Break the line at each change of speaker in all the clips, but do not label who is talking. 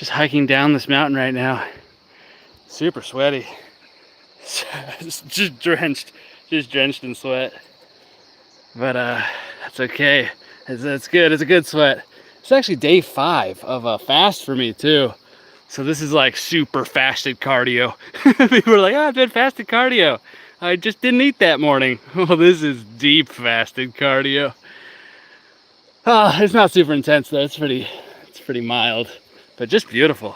Just hiking down this mountain right now. Super sweaty. just drenched in sweat. But that's okay. It's good. It's a good sweat. It's actually day 5 of a fast for me too. So this is like super fasted cardio. People are like, oh, I've been fasted cardio. I just didn't eat that morning. Well, this is deep fasted cardio. It's not super intense though. It's pretty mild, but just beautiful.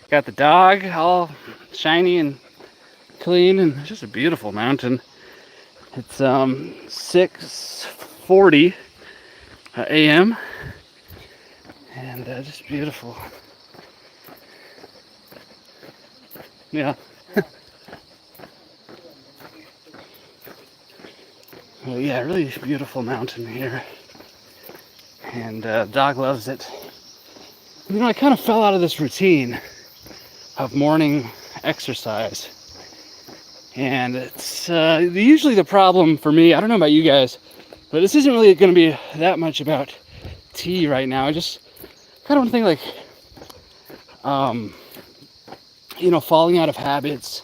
Got the dog all shiny and clean, and it's just a beautiful mountain. It's 6:40 a.m. and just beautiful. Yeah. Well, yeah, really beautiful mountain here, and dog loves it. You know, I kind of fell out of this routine of morning exercise, and it's usually the problem for me. I don't know about you guys, but this isn't really going to be that much about tea right now. I just kind of want to think like, you know, falling out of habits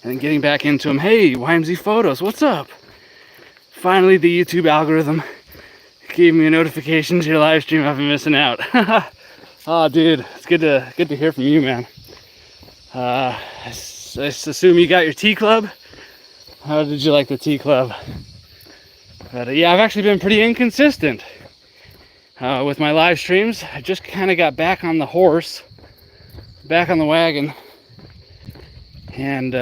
and then getting back into them. Hey, YMZ Photos, what's up? Finally, the YouTube algorithm gave me a notification to your live stream. I've been missing out. Oh, dude, it's good to hear from you, man. I assume you got your tea club. How did you like the tea club? But yeah, I've actually been pretty inconsistent with my live streams. I just kind of got back on the horse, back on the wagon, and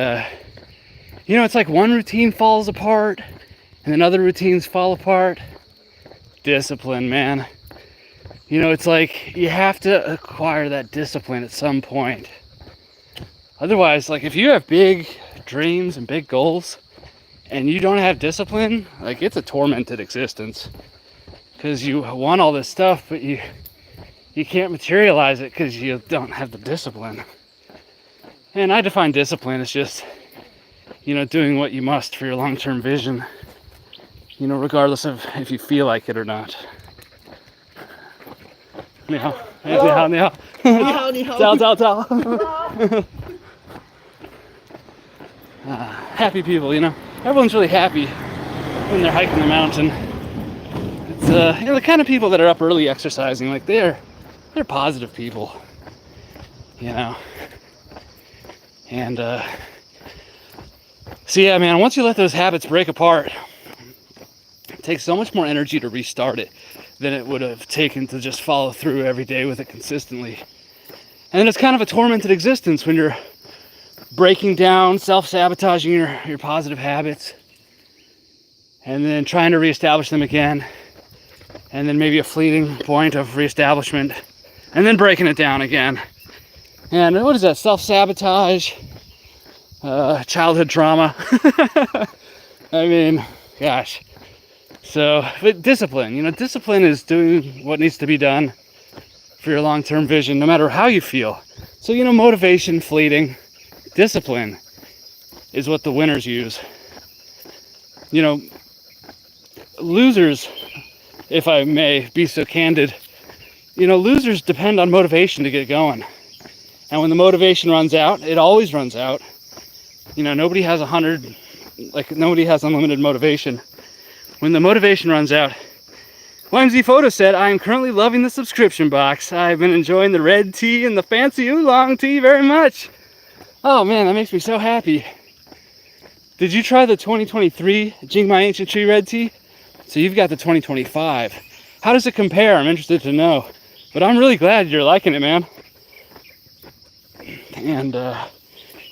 you know, it's like one routine falls apart and then other routines fall apart. Discipline, man. You know, it's like you have to acquire that discipline at some point. Otherwise, like if you have big dreams and big goals and you don't have discipline, like it's a tormented existence, because you want all this stuff but you can't materialize it because you don't have the discipline. And I define discipline as just, you know, doing what you must for your long-term vision, you know, regardless of if you feel like it or not. 你好，你好，你好，你好，你好，早。Happy people, you know. Everyone's really happy when they're hiking the mountain. It's you know, the kind of people that are up early exercising, like they're positive people, you know. And so yeah, man, once you let those habits break apart, it takes so much more energy to restart it than it would have taken to just follow through every day with it consistently. And then it's kind of a tormented existence when you're breaking down, self-sabotaging your positive habits, and then trying to reestablish them again, and then maybe a fleeting point of reestablishment, and then breaking it down again. And what is that? Self-sabotage, childhood trauma. I mean, gosh. So, but discipline, you know, discipline is doing what needs to be done for your long-term vision, no matter how you feel. So, you know, motivation, fleeting. Discipline is what the winners use. You know, losers, if I may be so candid, you know, losers depend on motivation to get going. And when the motivation runs out, it always runs out. You know, nobody has unlimited motivation. When the motivation runs out, YMZ Photo said, I am currently loving the subscription box. I've been enjoying the red tea and the fancy oolong tea very much. Oh man, that makes me so happy. Did you try the 2023 Jing My Ancient Tree red tea? So you've got the 2025. How does it compare? I'm interested to know. But I'm really glad you're liking it, man. And,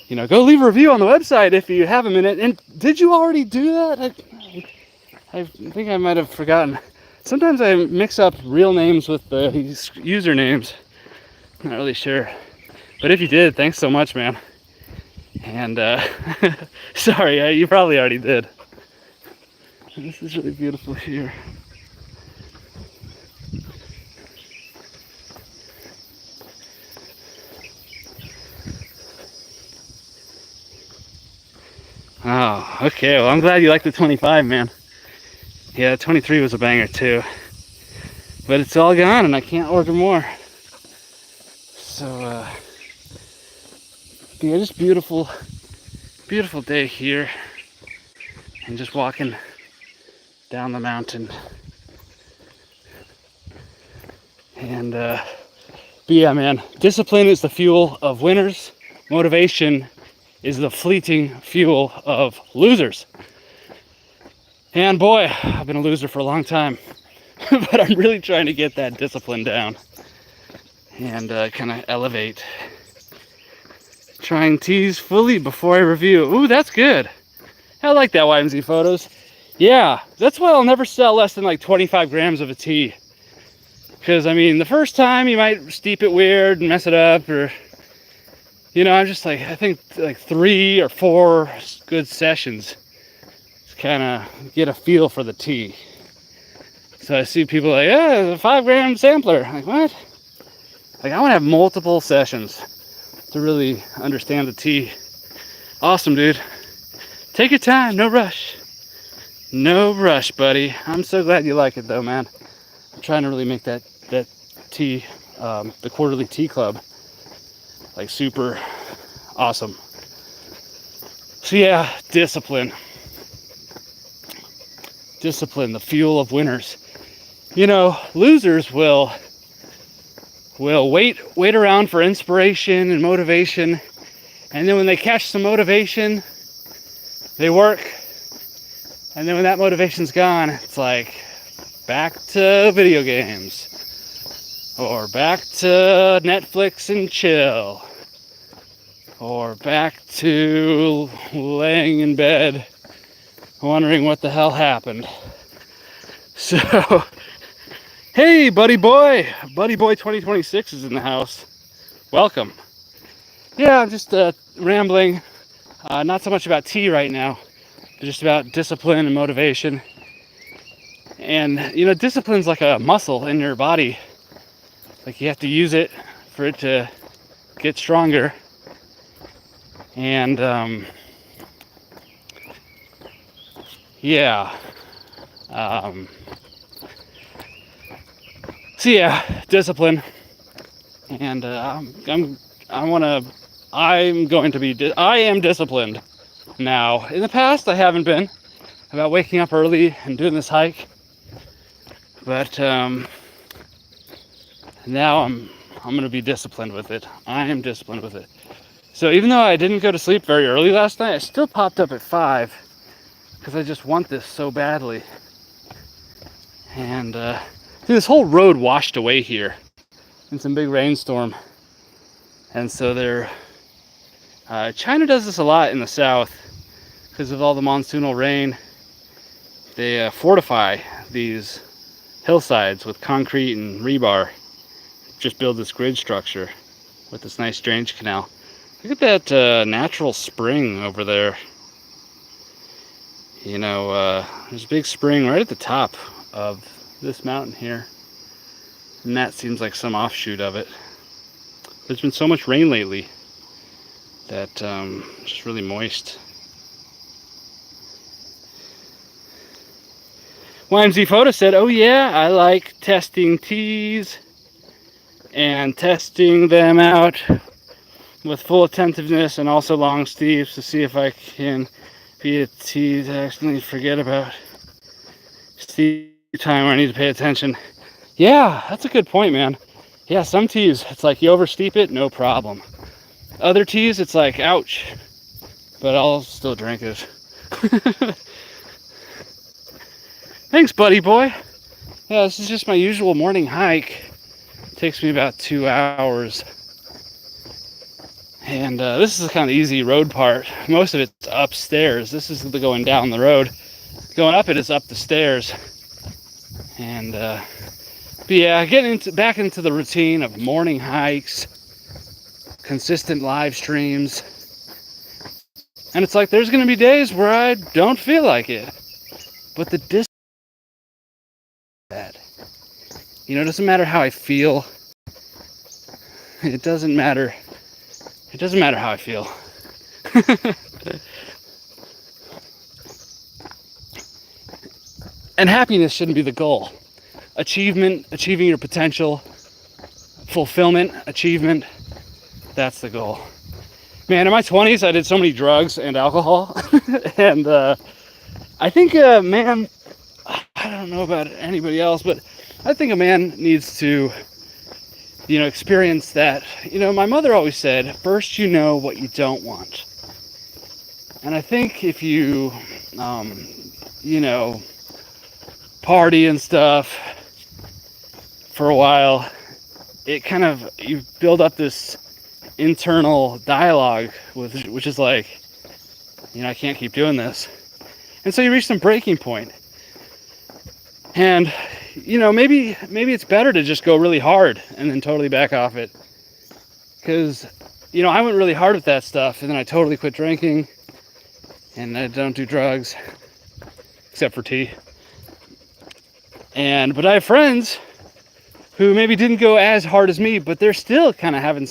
you know, go leave a review on the website if you have a minute. And did you already do that? I think I might have forgotten. Sometimes I mix up real names with the usernames. Not really sure. But if you did, thanks so much, man. And sorry, you probably already did. This is really beautiful here. Oh, okay. Well, I'm glad you liked the 25, man. Yeah, 23 was a banger too. But it's all gone and I can't order more. So, yeah, just beautiful day here, and just walking down the mountain. And, but yeah, man, discipline is the fuel of winners. Motivation is the fleeting fuel of losers. And boy, I've been a loser for a long time, but I'm really trying to get that discipline down and kind of elevate. Trying teas fully before I review. Ooh, that's good. I like that YMZ photos. Yeah, that's why I'll never sell less than like 25 grams of a tea. Because, I mean, the first time you might steep it weird and mess it up, or, you know, I'm just like, I think like 3 or 4 good sessions to kind of get a feel for the tea. So I see people like, yeah, it's a 5 gram sampler. I'm like, what? Like, I want to have multiple sessions to really understand the tea. Awesome, dude. Take your time, no rush. No rush, buddy. I'm so glad you like it though, man. I'm trying to really make that tea, the quarterly tea club, like super awesome. So yeah, discipline. Discipline, the fuel of winners. You know, losers will wait around for inspiration and motivation, and then when they catch some motivation, they work, and then when that motivation's gone, it's like back to video games, or back to Netflix and chill, or back to laying in bed wondering what the hell happened. So hey, Buddy Boy 2026 is in the house. Welcome. Yeah, I'm just rambling. Not so much about tea right now, but just about discipline and motivation. And, you know, discipline's like a muscle in your body. Like, you have to use it for it to get stronger. And, yeah. So yeah, discipline. And I am disciplined now. In the past, I haven't been about waking up early and doing this hike. But now I'm going to be disciplined with it. I am disciplined with it. So even though I didn't go to sleep very early last night, I still popped up at 5 because I just want this so badly. And dude, this whole road washed away here in some big rainstorm. And so China does this a lot in the south because of all the monsoonal rain. They fortify these hillsides with concrete and rebar. Just build this grid structure with this nice drainage canal. Look at that natural spring over there. You know, there's a big spring right at the top of this mountain here. And that seems like some offshoot of it. There's been so much rain lately that it's just really moist. YMZ Photo said, oh yeah, I like testing teas and testing them out with full attentiveness and also long steeps to see if I can be a tea to accidentally forget about steep time where I need to pay attention. Yeah, that's a good point, man. Yeah, some teas, it's like you oversteep it, no problem. Other teas, it's like, ouch, but I'll still drink it. Thanks, Buddy Boy. Yeah, this is just my usual morning hike. It takes me about 2 hours. And this is the kind of easy road part. Most of it's upstairs. This is the going down the road. Going up it is up the stairs. And but yeah, getting back into the routine of morning hikes, consistent live streams. And it's like there's going to be days where I don't feel like it. But the that. You know, it doesn't matter how I feel. It doesn't matter. It doesn't matter how I feel. And happiness shouldn't be the goal. Achieving your potential, fulfillment, achievement, That's the goal. Man, in my 20s, I did so many drugs and alcohol. And I think, man, I don't know about anybody else, but I think a man needs to, experience that. My mother always said, first you know what you don't want. And I think if you, party and stuff for a while, it kind of, you build up this internal dialogue which is like, I can't keep doing this. And so you reach some breaking point. And, maybe it's better to just go really hard and then totally back off it. Because, I went really hard with that stuff, and then I totally quit drinking, and I don't do drugs, except for tea. But I have friends who maybe didn't go as hard as me, but they're still kind of having